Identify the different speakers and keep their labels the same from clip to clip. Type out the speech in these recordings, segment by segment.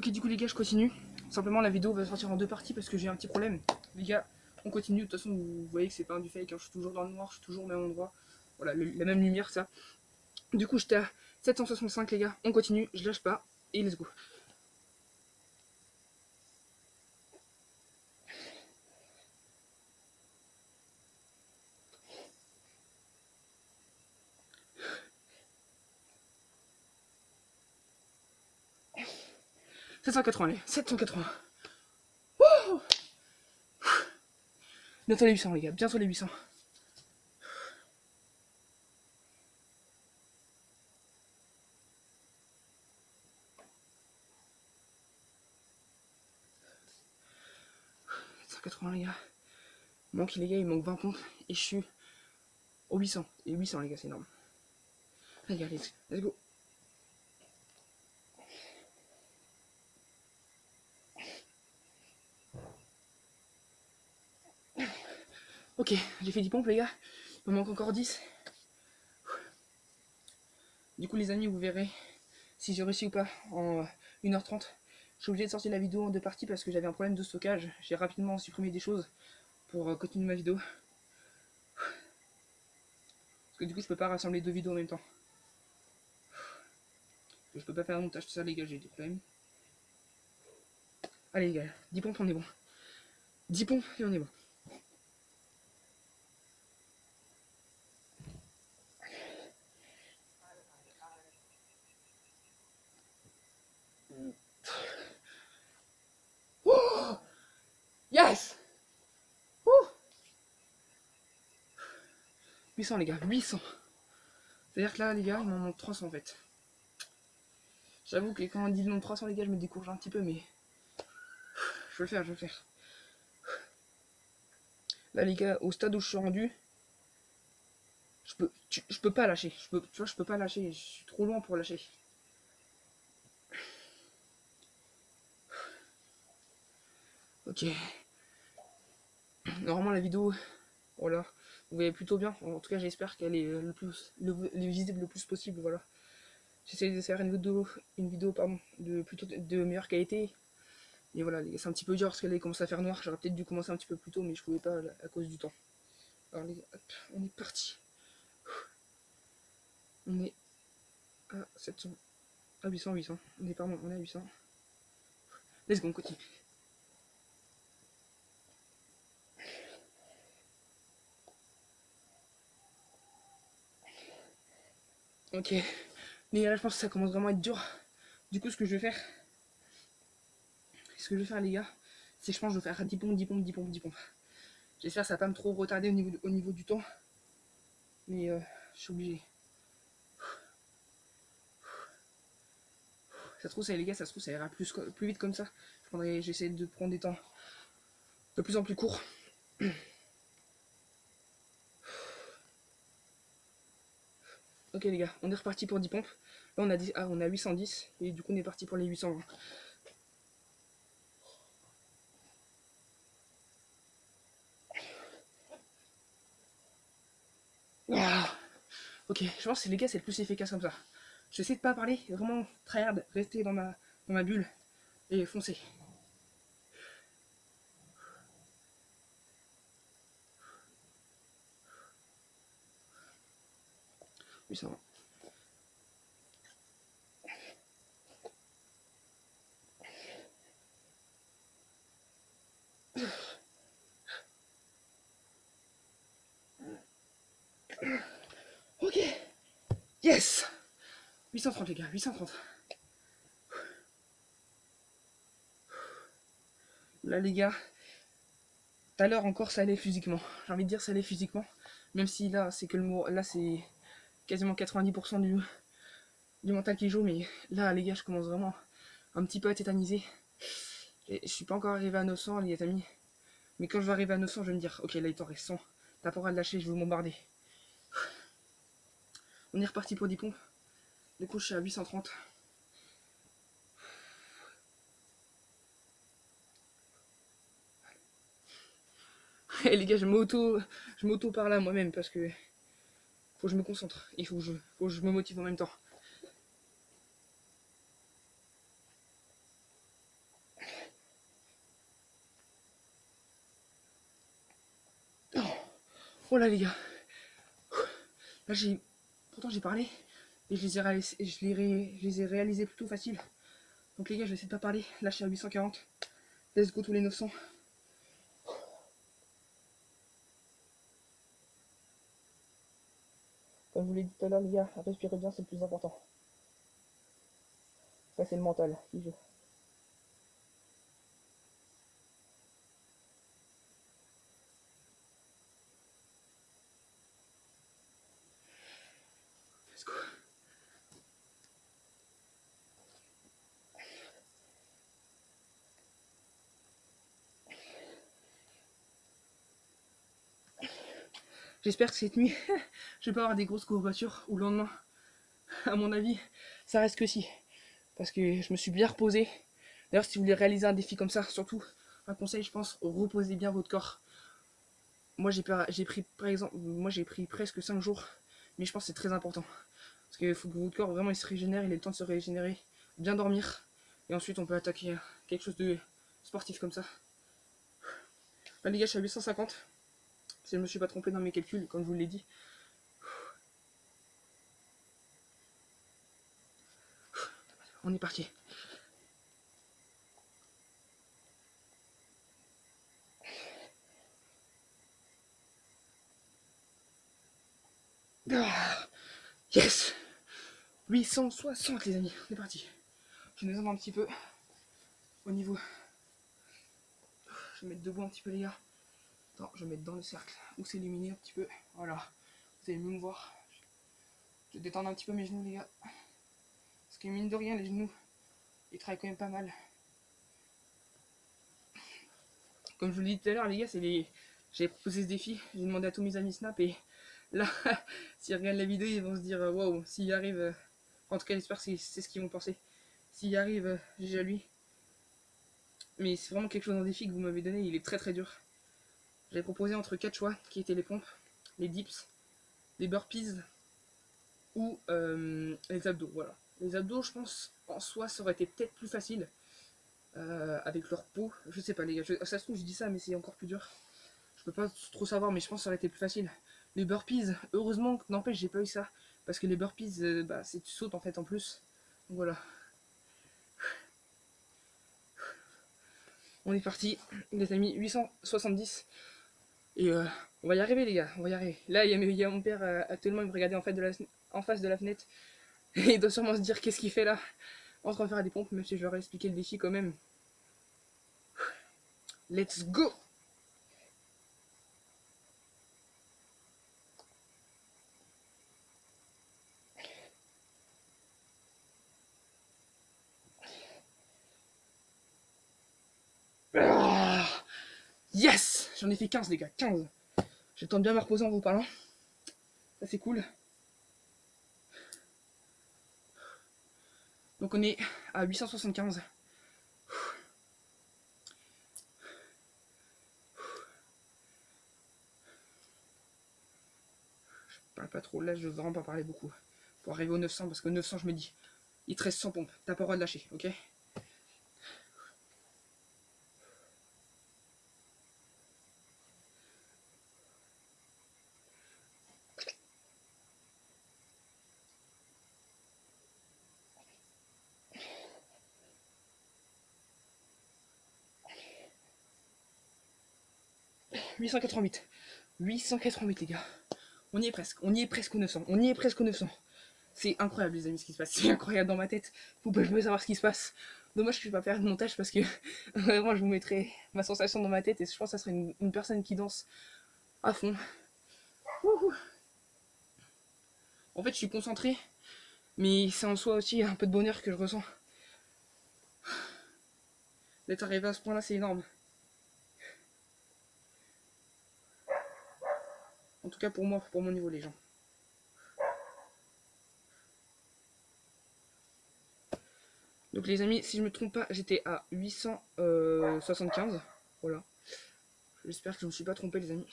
Speaker 1: Ok, du coup les gars, je continue. Simplement la vidéo va sortir en deux parties parce que j'ai un petit problème. Les gars, on continue. De toute façon, vous voyez que c'est pas du fake, hein. Je suis toujours dans le noir, je suis toujours au même endroit. Voilà, la même lumière, ça. Du coup, j'étais à 765 les gars. On continue, je lâche pas. Et let's go. « 780 les gars, 780. Wouh, bientôt les 800 les gars, bientôt les 800. Les gars. Manque les gars, il manque 20 pompes et je suis au 800. Et 800 les gars, c'est énorme. Les gars, let's go. Ok, j'ai fait 10 pompes les gars. Il me manque encore 10. Du coup les amis, vous verrez si j'ai réussi ou pas en 1h30. Je suis obligé de sortir la vidéo en deux parties parce que j'avais un problème de stockage. J'ai rapidement supprimé des choses pour continuer ma vidéo. Parce que du coup je peux pas rassembler deux vidéos en même temps. Je peux pas faire un montage, tout ça les gars, j'ai des problèmes. Allez les gars, 10 pompes on est bon. 10 pompes et on est bon. Oh, yes. 800 les gars, 800. C'est-à-dire que là les gars, il m'en manque 300 en fait. J'avoue que quand on dit le nombre 300 les gars, je me décourage un petit peu, mais je vais le faire, je vais le faire. Là les gars, au stade où je suis rendu, je peux pas lâcher. Tu vois, je peux pas lâcher. Je suis trop loin pour lâcher. Ok. Normalement la vidéo, voilà, vous voyez plutôt bien. En tout cas j'espère qu'elle est visible le plus possible. Voilà. J'essaie de faire une vidéo pardon, de meilleure qualité. Et voilà, c'est un petit peu dur parce qu'elle commence à faire noir. J'aurais peut-être dû commencer un petit peu plus tôt, mais je pouvais pas à cause du temps. Alors les gars, hop, on est parti. On est à 700, à 800, 800. On est pardon, on est à 800. Let's go, on continue. Ok, mais là je pense que ça commence vraiment à être dur. Du coup ce que je vais faire, les gars, c'est que je pense que je vais faire 10 pompes, 10 pompes, 10 pompes, 10 pompes. J'espère que ça va pas me trop retarder au niveau du temps. Mais je suis obligé. Ça se trouve, ça, les gars, ça se trouve, ça ira plus vite comme ça. J'essaie de prendre des temps de plus en plus courts. Ok les gars, on est reparti pour 10 pompes. Là on a 810 et du coup on est parti pour les 820. Ah, ok, je pense que les gars c'est le plus efficace comme ça. J'essaie de pas parler, vraiment tryhard, rester dans ma bulle et foncer. Oui, ça va. Ok, yes, 830 les gars, 830. Là les gars, tout à l'heure encore ça allait physiquement. J'ai envie de dire ça allait physiquement. Même si là c'est que le mot. Là c'est quasiment 90% du mental qui joue. Mais là les gars je commence vraiment un petit peu à tétaniser. Et je suis pas encore arrivé à 900 les amis. Mais quand je vais arriver à 900 je vais me dire ok là il t'en reste 100. T'as pas le droit de lâcher, je veux bombarder. On est reparti pour 10 pompes. Du coup je suis à 830. Et les gars je m'auto parle à moi-même parce que faut que je me concentre. Il faut que je me motive en même temps. Oh là les gars. Là j'ai. Pourtant j'ai parlé. Et je les ai réalisés plutôt facile. Donc les gars, je vais essayer de pas parler. Là je suis à 840. Let's go tous les 900. Comme je vous l'ai dit tout à l'heure les gars, respirer bien c'est le plus important. Ça c'est le mental qui joue. Let's go. J'espère que cette nuit, je vais pas avoir des grosses courbatures ou le lendemain. À mon avis, ça reste que si. Parce que je me suis bien reposé. D'ailleurs, si vous voulez réaliser un défi comme ça, surtout, un conseil, je pense, reposez bien votre corps. Moi, j'ai pris, par exemple, moi j'ai pris presque 5 jours. Mais je pense que c'est très important. Parce qu'il faut que votre corps vraiment il se régénère, il ait le temps de se régénérer, bien dormir. Et ensuite, on peut attaquer quelque chose de sportif comme ça. Là, les gars, je suis à 850. Si je ne me suis pas trompé dans mes calculs, comme je vous l'ai dit. On est parti. Ah, yes 860 les amis, on est parti. Je descends un petit peu au niveau. Je vais mettre debout un petit peu les gars. Attends, je vais mettre dans le cercle où c'est illuminé un petit peu. Voilà. Vous allez mieux me voir. Je vais détendre un petit peu mes genoux les gars. Parce que mine de rien les genoux, ils travaillent quand même pas mal. Comme je vous l'ai dit tout à l'heure les gars, j'ai proposé ce défi, j'ai demandé à tous mes amis Snap et là, s'ils regardent la vidéo, ils vont se dire waouh, s'il arrive, en tout cas j'espère que c'est ce qu'ils vont penser. S'il arrive, j'ai à lui. Mais c'est vraiment quelque chose en défi que vous m'avez donné, il est très très dur. J'avais proposé entre 4 choix qui étaient les pompes, les dips, les burpees ou les abdos. Voilà. Les abdos, je pense, en soi, ça aurait été peut-être plus facile avec leur peau. Je sais pas, les gars. Ça se trouve, je dis ça, mais c'est encore plus dur. Je peux pas trop savoir, mais je pense que ça aurait été plus facile. Les burpees, heureusement, n'empêche, j'ai pas eu ça. Parce que les burpees, c'est tu sautes en fait en plus. Donc voilà. On est parti, les amis, 870. Et on va y arriver, les gars, on va y arriver. Là, il y a mon père actuellement, il me regardait en face de la fenêtre. Et il doit sûrement se dire qu'est-ce qu'il fait là, en train de faire des pompes, même si je leur ai expliqué le défi quand même. Let's go! Ah, yes! J'en ai fait 15, les gars, 15. J'ai le temps de bien me reposer en vous parlant. Ça, c'est cool. Donc, on est à 875. Je parle pas trop, là, je veux vraiment pas parler beaucoup. Pour arriver au 900, parce que 900, je me dis, il te reste 100 pompes. T'as pas le droit de lâcher, ok? « 888. 888, les gars. On y est presque. On y est presque au 900. On y est presque au 900. C'est incroyable, les amis, ce qui se passe. C'est incroyable dans ma tête. Vous pouvez pas savoir ce qui se passe. Dommage que je ne vais pas faire de montage parce que vraiment, je vous mettrai ma sensation dans ma tête et je pense que ça serait une personne qui danse à fond. Ouhou. En fait, je suis concentré, mais c'est en soi aussi un peu de bonheur que je ressens. D'être arrivé à ce point-là, c'est énorme. En tout cas pour moi, pour mon niveau, les gens. Donc les amis, si je me trompe pas, j'étais à 875. Voilà. J'espère que je ne me suis pas trompé, les amis.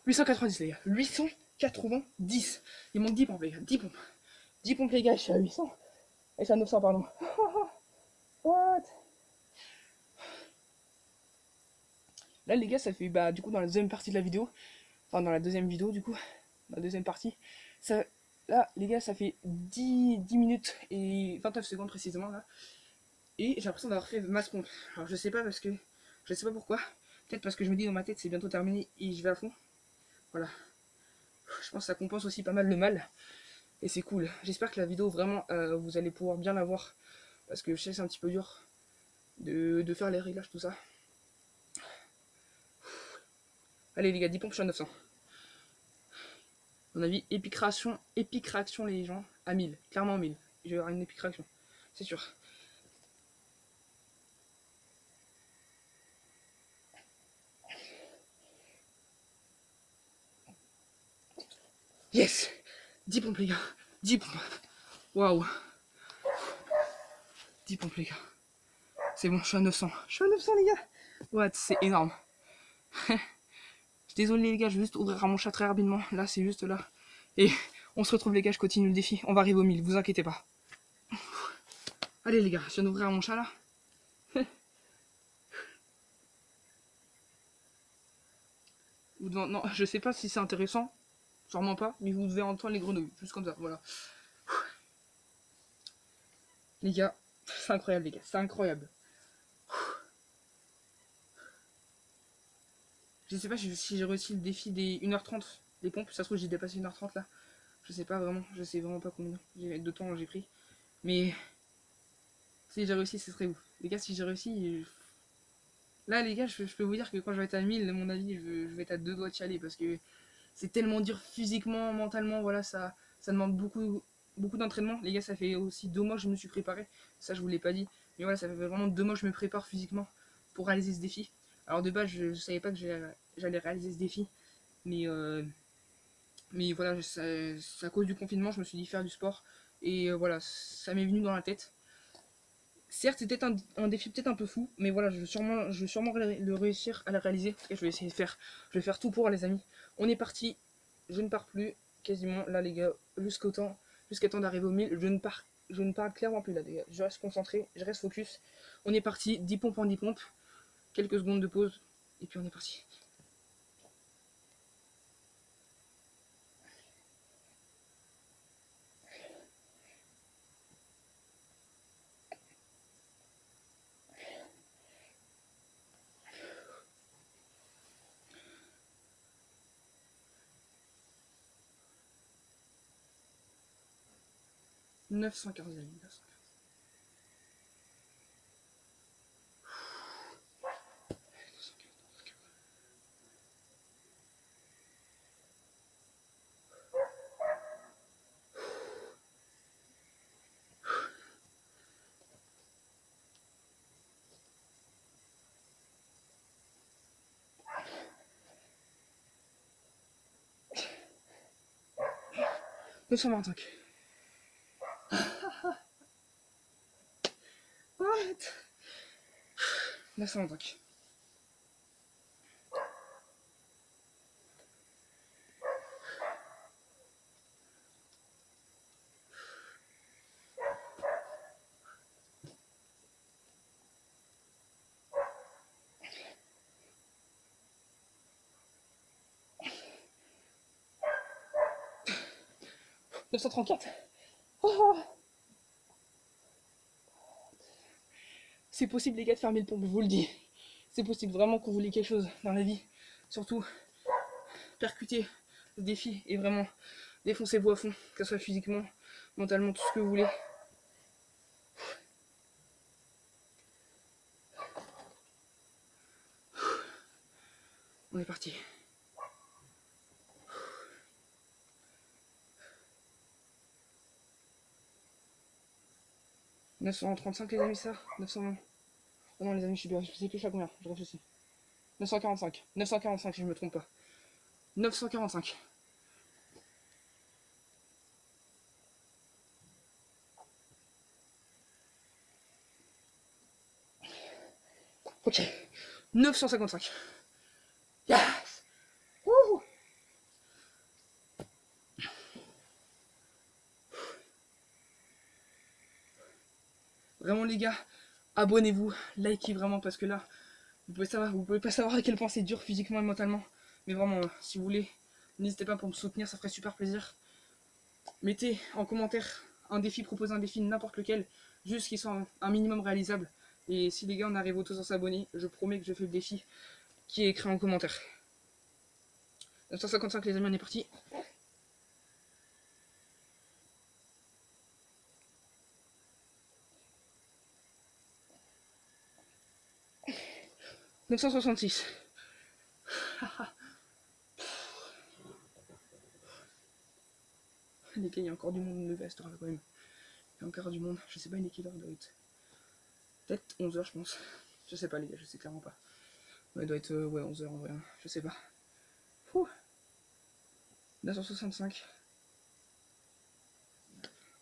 Speaker 1: 890 les gars. 890. Il manque 10 pompes les gars. 10 pompes. 10 pompes les gars, je suis à 800. Et c'est à 900 pardon. What? Là les gars, ça fait bah du coup dans la deuxième partie de la vidéo. Enfin dans la deuxième vidéo du coup. Dans la deuxième partie. Ça, là les gars, ça fait 10 minutes et 29 secondes précisément là. Et j'ai l'impression d'avoir fait masse pompe. Alors je sais pas parce que. Je sais pas pourquoi. Peut-être parce que je me dis dans ma tête c'est bientôt terminé et je vais à fond. Voilà. Je pense que ça compense aussi pas mal le mal. Et c'est cool. J'espère que la vidéo vraiment vous allez pouvoir bien la voir. Parce que je sais que c'est un petit peu dur de faire les réglages, tout ça. Allez les gars, 10 pompes, je suis à 900. À mon avis, épique réaction les gens, à 1000. Clairement 1000. Je vais avoir une épique réaction. C'est sûr. Yes! 10 pompes les gars. 10 pompes. Waouh. 10 pompes les gars. C'est bon, je suis à 900. Je suis à 900 les gars. What? C'est énorme. Je suis désolé les gars, je vais juste ouvrir mon chat très rapidement. Là, c'est juste là. Et on se retrouve les gars, je continue le défi. On va arriver au 1000, vous inquiétez pas. Allez les gars, je viens d'ouvrir mon chat là. Non, je sais pas si c'est intéressant. Sûrement pas, mais vous devez entendre les grenouilles. Juste comme ça, voilà. Les gars, c'est incroyable les gars, c'est incroyable. Je sais pas si j'ai réussi le défi des 1h30 des pompes. Ça se trouve j'ai dépassé 1h30 là. Je sais pas vraiment, je sais vraiment pas combien de temps j'ai pris. Mais si j'ai réussi, ce serait ouf. Les gars, si j'ai réussi... Là les gars, je peux vous dire que quand je vais être à 1000, à mon avis, je vais être à 2 doigts de chialer. Parce que c'est tellement dur physiquement, mentalement, voilà, ça demande beaucoup d'entraînement. Les gars, ça fait aussi 2 mois que je me suis préparé. Ça, je vous l'ai pas dit. Mais voilà, ça fait vraiment 2 mois que je me prépare physiquement pour réaliser ce défi. Alors de base, je savais pas que j'allais réaliser ce défi. Mais voilà, c'est à cause du confinement, je me suis dit faire du sport. Et voilà, ça m'est venu dans la tête. Certes, c'était un défi peut-être un peu fou, mais voilà, je vais sûrement le réussir à le réaliser. En tout cas, je vais essayer de faire, je vais faire tout pour les amis. On est parti, je ne pars plus, quasiment, là les gars, jusqu'à temps d'arriver au 1000, je ne pars clairement plus là les gars. Je reste concentré, je reste focus. On est parti, 10 pompes en 10 pompes, quelques secondes de pause, et puis on est parti. « 915 amis, 915. 925. What? 925. « 934. Oh, c'est possible les gars de faire 1000 pompes, je vous le dis. C'est possible vraiment qu'on voulait quelque chose dans la vie. Surtout, percuter ce défi et vraiment défoncez-vous à fond, que ce soit physiquement, mentalement, tout ce que vous voulez. On est parti. « 935 les amis, ça 920. Oh non les amis, je sais plus à combien, je réfléchis. 945. 945 si je me trompe pas. 945. Ok. 955. Yes. Wouhou. Vraiment les gars, abonnez-vous, likez vraiment, parce que là, vous pouvez pas savoir à quel point c'est dur physiquement et mentalement. Mais vraiment, si vous voulez, n'hésitez pas pour me soutenir, ça ferait super plaisir. Mettez en commentaire un défi, proposez un défi, n'importe lequel, juste qu'il soit un minimum réalisable. Et si les gars on arrive aux 200 s'abonner, je promets que je fais le défi qui est écrit en commentaire. 955 les amis, on est parti. « 966. Les gars, il y a encore du monde levé à cette heure-là quand même. Il y a encore du monde. Je sais pas, il est quelle heure, il doit être peut-être 11h, je pense. Je sais pas, les gars, je sais clairement pas. Ouais, il doit être ouais, 11h en vrai, hein. Je sais pas. 965.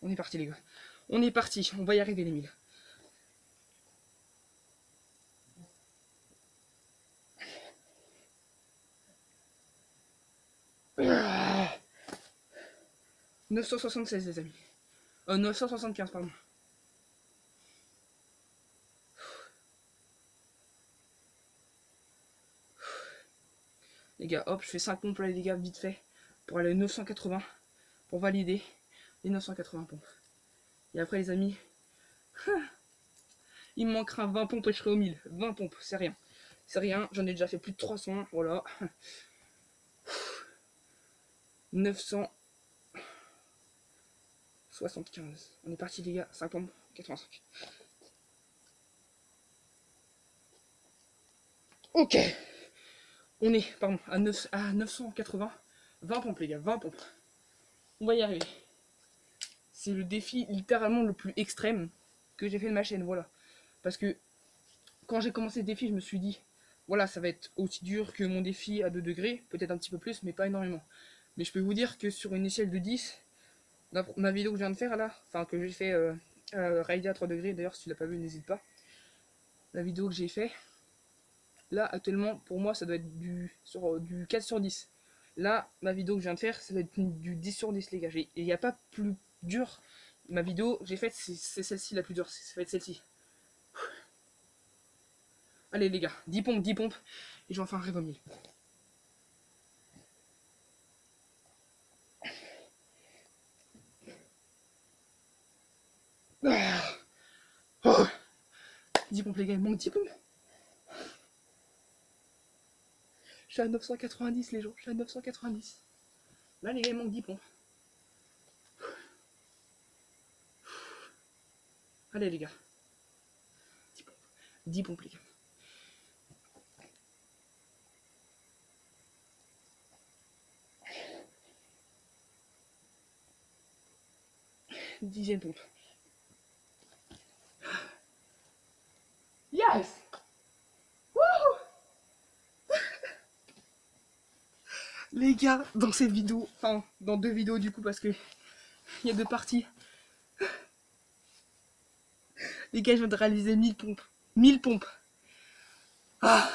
Speaker 1: On est parti, les gars. On est parti. On va y arriver, les 1000. Ah 976, les amis. 975, pardon. Les gars, hop, je fais 5 pompes là, les gars, vite fait. Pour aller à 980. Pour valider les 980 pompes. Et après, les amis, il me manquera 20 pompes et je serai au 1000. 20 pompes, c'est rien. C'est rien, j'en ai déjà fait plus de 300. Voilà. 975. On est parti, les gars. 5 pompes, 85. Ok. On est, pardon, à 980. 20 pompes, les gars, 20 pompes. On va y arriver. C'est le défi littéralement le plus extrême que j'ai fait de ma chaîne, voilà. Parce que quand j'ai commencé ce défi, je me suis dit, voilà, ça va être aussi dur que mon défi à 2 degrés, peut-être un petit peu plus, mais pas énormément. Mais je peux vous dire que sur une échelle de 10, ma vidéo que je viens de faire là, enfin que j'ai fait rider à 3 degrés, d'ailleurs si tu l'as pas vu, n'hésite pas. La vidéo que j'ai fait, là actuellement, pour moi, ça doit être du 4 sur 10. Là, ma vidéo que je viens de faire, ça doit être du 10 sur 10, les gars. Il n'y a pas plus dur. Ma vidéo que j'ai faite, c'est celle-ci la plus dure. Ça va être celle-ci. Allez, les gars, 10 pompes, 10 pompes. Et je vais en faire un rêve au 1000. Oh 10 pompes, les gars, il manque 10 pompes. Je suis à 990, les gens. Je suis à 990. Là, les gars, il manque 10 pompes. Allez, les gars. 10 pompes. 10 pompes, les gars. Dixième pompe. Yes! Les gars, dans cette vidéo, enfin, dans 2 vidéos du coup, parce que il y a 2 parties. Les gars, je viens de réaliser 1000 pompes. 1000 pompes. Ah,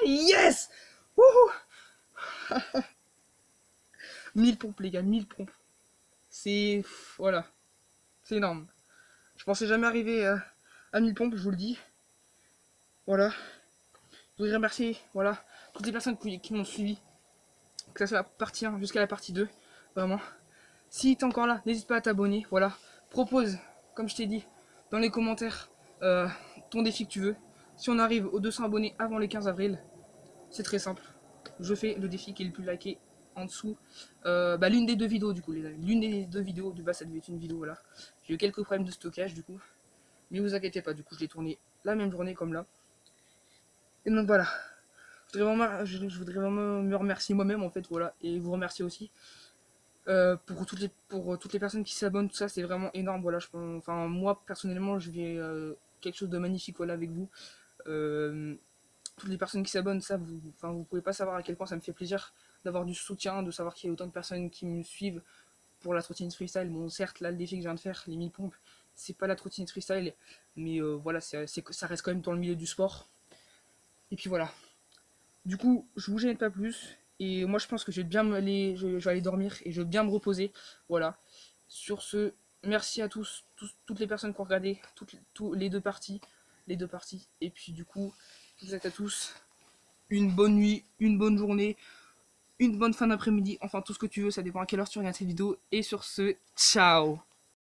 Speaker 1: yes! Wouhou! 1000 pompes, les gars, 1000 pompes. C'est... Voilà. C'est énorme. Je pensais jamais arriver à 1000 pompes, je vous le dis. Voilà. Je voudrais remercier, voilà, toutes les personnes qui m'ont suivi. Que ça soit la partie 1 jusqu'à la partie 2. Vraiment. Si t'es encore là, n'hésite pas à t'abonner. Voilà. Propose, comme je t'ai dit, dans les commentaires, ton défi que tu veux. Si on arrive aux 200 abonnés avant le 15 avril, c'est très simple. Je fais le défi qui est le plus liké en dessous. L'une des 2 vidéos, du coup, les amis. L'une des 2 vidéos, du bas, ça devait être une vidéo, voilà. J'ai eu quelques problèmes de stockage, du coup. Mais vous inquiétez pas, du coup, je l'ai tourné la même journée, comme là. Et donc, voilà. Je voudrais vraiment me remercier moi-même, en fait, voilà. Et vous remercier aussi. Pour toutes les personnes qui s'abonnent, tout ça, c'est vraiment énorme. Voilà, enfin, moi, personnellement, je vis quelque chose de magnifique, voilà, avec vous. Toutes les personnes qui s'abonnent, ça, vous pouvez pas savoir à quel point ça me fait plaisir d'avoir du soutien, de savoir qu'il y a autant de personnes qui me suivent pour la trottinette freestyle. Bon, certes, là, le défi que je viens de faire, les 1000 pompes, c'est pas la trottinette freestyle, mais voilà, ça reste quand même dans le milieu du sport. Et puis voilà. Du coup, je vous gêne pas plus. Et moi, je pense que je vais bien je vais aller dormir et je vais bien me reposer. Voilà. Sur ce, merci à toutes les personnes qui ont regardé, les deux parties. Et puis du coup, je vous souhaite à tous une bonne nuit, une bonne journée, une bonne fin d'après-midi, enfin tout ce que tu veux, ça dépend à quelle heure tu regardes cette vidéo. Et sur ce, ciao!